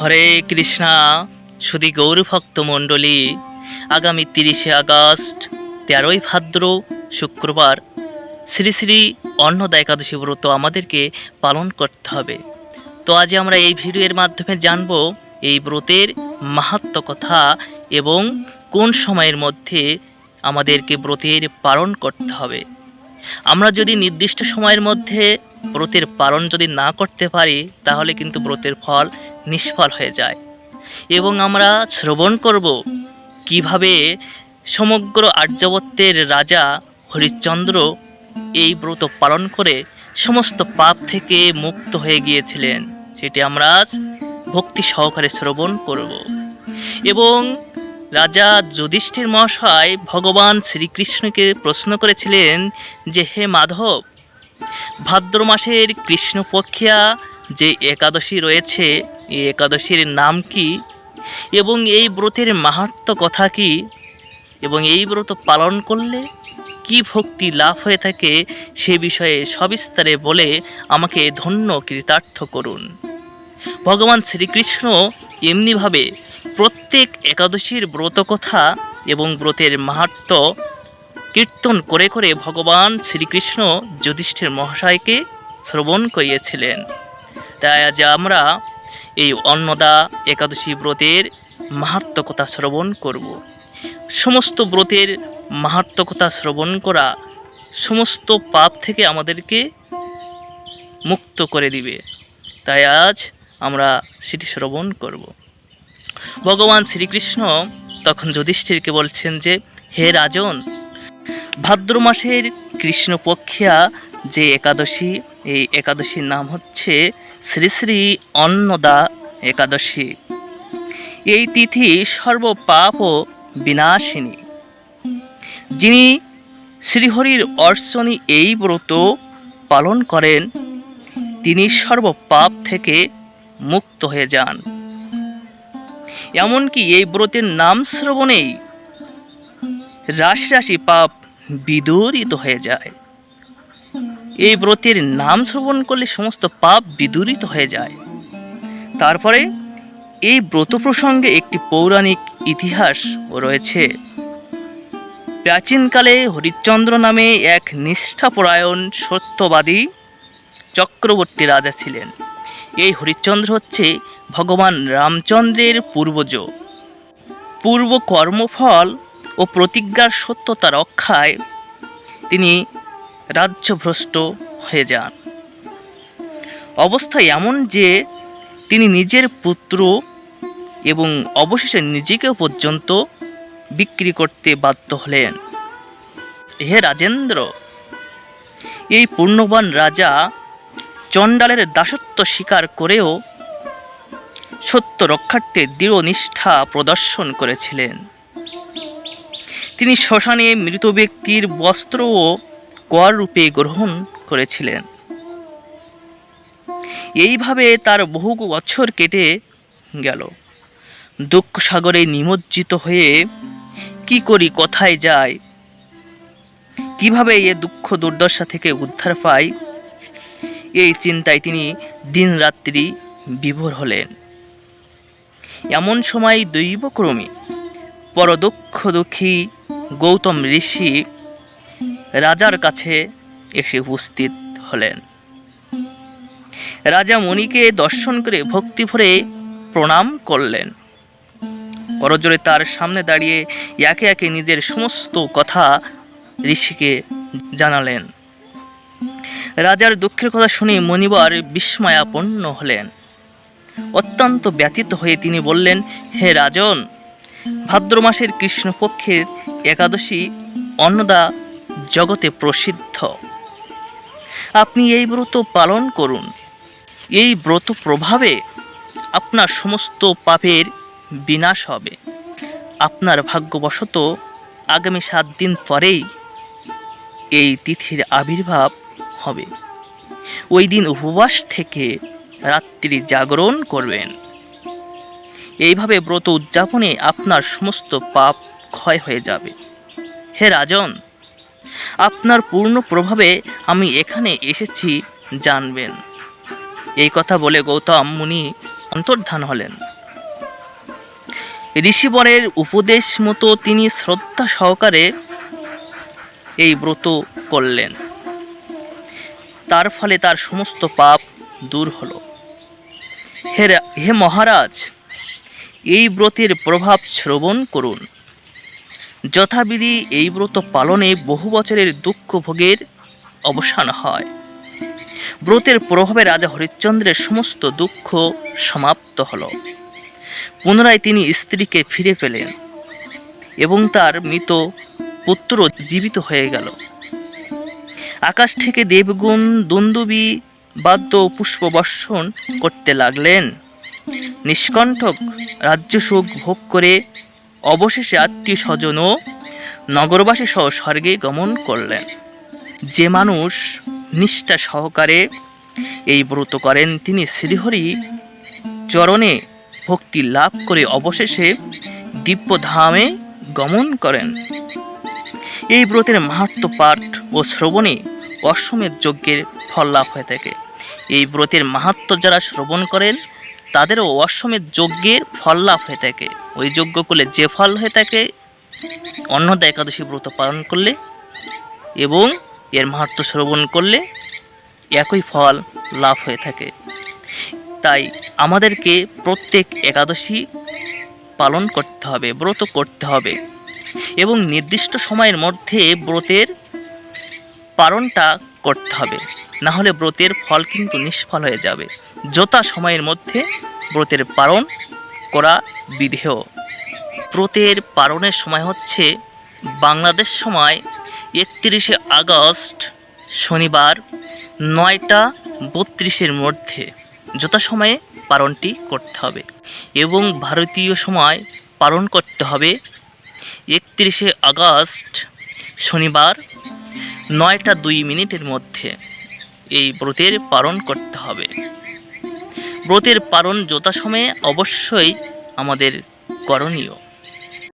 হরে কৃষ্ণা। সুধী গৌরভক্ত মণ্ডলী, আগামী 30শে আগস্ট 13ই ভাদ্র শুক্রবার শ্রী শ্রী অন্নদা একাদশী ব্রত আমাদেরকে পালন করতে হবে। তো আজ আমরা এই ভিডিওর মাধ্যমে জানব এই ব্রতের মাহাত্ম্য কথা এবং কোন সময়ের মধ্যে আমাদেরকে ব্রতের পালন করতে হবে। আমরা যদি নির্দিষ্ট সময়ের মধ্যে ব্রতের পালন যদি না করতে পারি তাহলে কিন্তু ব্রতের ফল নিষ্ফল হয়ে যায়। এবং আমরা শ্রবণ করব কিভাবে সমগ্র আর্যাবর্তের রাজা হরিশ্চন্দ্র এই ব্রত পালন করে সমস্ত পাপ থেকে মুক্ত হয়ে গিয়েছিলেন, সেটি আমরা আজ ভক্তি সহকারে শ্রবণ করব। এবং রাজা যুধিষ্ঠির মহাশয় ভগবান শ্রীকৃষ্ণকে প্রশ্ন করেছিলেন যে, হে মাধব, ভাদ্র মাসের কৃষ্ণপক্ষিয়া যে একাদশী রয়েছে এই একাদশীর নাম কি এবং এই ব্রতের মাহাত্ম্য কথা কি এবং এই ব্রত পালন করলে কি ভক্তি লাভ হয়ে থাকে সে বিষয়ে সবিস্তারে বলে আমাকে ধন্য কৃতার্থ করুন। ভগবান শ্রীকৃষ্ণ এমনিভাবে প্রত্যেক একাদশীর ব্রত কথা এবং ব্রতের মাহাত্ম্য কীর্তন করে করে ভগবান শ্রীকৃষ্ণ যুধিষ্ঠির মহাশয়কে শ্রবণ করিয়েছিলেন। তাই আজ আমরা এই অন্নদা একাদশী ব্রতের মাহাত্ম্য কথা শ্রবণ করব। সমস্ত ব্রতের মাহাত্ম্য কথা শ্রবণ করা সমস্ত পাপ থেকে আমাদেরকে মুক্ত করে দিবে। তাই আজ আমরা সেটি শ্রবণ করব। ভগবান শ্রীকৃষ্ণ তখন যুধিষ্ঠিরকে বলছেন যে, হে রাজন, ভাদ্র মাসের কৃষ্ণপক্ষিয়া যে একাদশী এই একাদশীর নাম হচ্ছে শ্রী শ্রী অন্নদা একাদশী। এই তিথি সর্বপাপ ও বিনাশিনী। যিনি শ্রীহরির অর্চনী এই ব্রত পালন করেন তিনি সর্বপাপ থেকে মুক্ত হয়ে যান। এমনকি এই ব্রতের নাম শ্রবণেই রাশি রাশি পাপ বিদূরিত হয়ে যায়। এই ব্রতের নাম শ্রবণ করলে সমস্ত পাপ বিদূরিত হয়ে যায়। তারপরে এই ব্রত প্রসঙ্গে একটি পৌরাণিক ইতিহাস রয়েছে। প্রাচীনকালে হরিশ্চন্দ্র নামে এক নিষ্ঠাপরায়ণ সত্যবাদী চক্রবর্তী রাজা ছিলেন। এই হরিশ্চন্দ্র হচ্ছে ভগবান রামচন্দ্রের পূর্বজ। পূর্ব কর্মফল ও প্রতিজ্ঞার সত্যতা রক্ষায় তিনি রাজ্যভ্রষ্ট হয়ে যান। অবস্থা এমন যে তিনি নিজের পুত্র এবং অবশেষে নিজেকেও পর্যন্ত বিক্রি করতে বাধ্য হলেন। হে রাজেন্দ্র, এই পুণ্যবান রাজা চণ্ডালের দাসত্ব স্বীকার করেও সত্য রক্ষার্থে দৃঢ় নিষ্ঠা প্রদর্শন করেছিলেন। তিনি শ্মশানে মৃত ব্যক্তির বস্ত্রও কর রূপে গ্রহণ করেছিলেন। এইভাবে তার বহু বছর কেটে গেল। দুঃখ সাগরে নিমজ্জিত হয়ে কি করি, কোথায় যাই, কিভাবে এ দুঃখ দুর্দশা থেকে উদ্ধার পাই, এই চিন্তায় তিনি দিন রাত্রি বিভোর হলেন। এমন সময় দৈবক্রমে পরদুঃখ দুঃখী গৌতম ঋষি রাজার কাছে এসে উপস্থিত হলেন। রাজা মুনিকে দর্শন করে ভক্তি ভরে প্রণাম করলেন। করজোড়ে তার সামনে দাঁড়িয়ে একে একে নিজের সমস্ত কথা ঋষিকে জানালেন। রাজার দুঃখের কথা শুনে মুনিবার বিস্ময়াপন্ন হলেন। অত্যন্ত ব্যথিত হয়ে তিনি বললেন, হে রাজন, ভাদ্র মাসের কৃষ্ণপক্ষের একাদশী অন্নদা জগতে প্রসিদ্ধ। আপনি এই ব্রত পালন করুন। এই ব্রত প্রভাবে আপনার সমস্ত পাপের বিনাশ হবে। আপনার ভাগ্যবশত আগামী 7 দিন পরেই এই তিথির আবির্ভাব হবে। ওই দিন উপবাস থেকে রাত্রি জাগরণ করবেন। এইভাবে ব্রত উদযাপনে আপনার সমস্ত পাপ ক্ষয় হয়ে যাবে। হে রাজন, আপনার পূর্ণ প্রভাবে আমি এখানে এসেছি জানবেন। এই কথা বলে গৌতম মুনি অন্তর্ধান হলেন। ঋষিবরের উপদেশ মতো তিনি শ্রদ্ধা সহকারে এই ব্রত করলেন। তার ফলে তার সমস্ত পাপ দূর হল। হে মহারাজ, এই ব্রতের প্রভাব শ্রবণ করুন। যথাবিধি এই ব্রত পালনে বহু বছরের দুঃখ ভোগের অবসান হয়। ব্রতের প্রভাবে রাজা হরিশ্চন্দ্রের সমস্ত দুঃখ সমাপ্ত হল। পুনরায় তিনি স্ত্রীকে ফিরে পেলেন এবং তার মৃত পুত্র জীবিত হয়ে গেল। আকাশ থেকে দেবগণ দুন্দুবি বাদ্য পুষ্প বর্ষণ করতে লাগলেন। নিষ্কণ্ঠক রাজ্যসুখ ভোগ করে অবশেষে আত্মীয় স্বজন ও নগরবাসী সহ স্বর্গে গমন করলেন। যে মানুষ নিষ্ঠা সহকারে এই ব্রত করেন তিনি শ্রীহরি চরণে ভক্তি লাভ করে অবশেষে দিব্যধামে গমন করেন। এই ব্রতের মাহাত্ম্য পাঠ ও শ্রবণে অশ্বমেধ যজ্ঞের ফল লাভ হয়ে থাকে। এই ব্রতের মাহাত্ম্য যারা শ্রবণ করেন তাদেরও অশ্বমেধ যজ্ঞের ফল লাভ হয়ে থাকে। ওই যজ্ঞ করলে যে ফল হয়ে থাকে অন্নদা একাদশী ব্রত পালন করলে এবং এর মাহাত্ম্য শ্রবণ করলে একই ফল লাভ হয়ে থাকে। তাই আমাদেরকে প্রত্যেক একাদশী পালন করতে হবে, ব্রত করতে হবে এবং নির্দিষ্ট সময়ের মধ্যে ব্রতের পালনটা করতে হবে, না হলে ব্রতের ফল কিন্তু নিষ্ফল হয়ে যাবে। যথা সময়ের মধ্যে ব্রতের পালন করা বিধেয়। ব্রতের পালনের সময় হচ্ছে বাংলাদেশ সময় 31শে আগস্ট শনিবার 9:32 মধ্যে যথাসময়ে পালনটি করতে হবে এবং ভারতীয় সময় পালন করতে হবে 31শে আগস্ট শনিবার 9:02 মধ্যে। এই ব্রতের পালন করতে হবে। ব্রতের পালন যথাসময়ে অবশ্যই আমাদের করণীয়।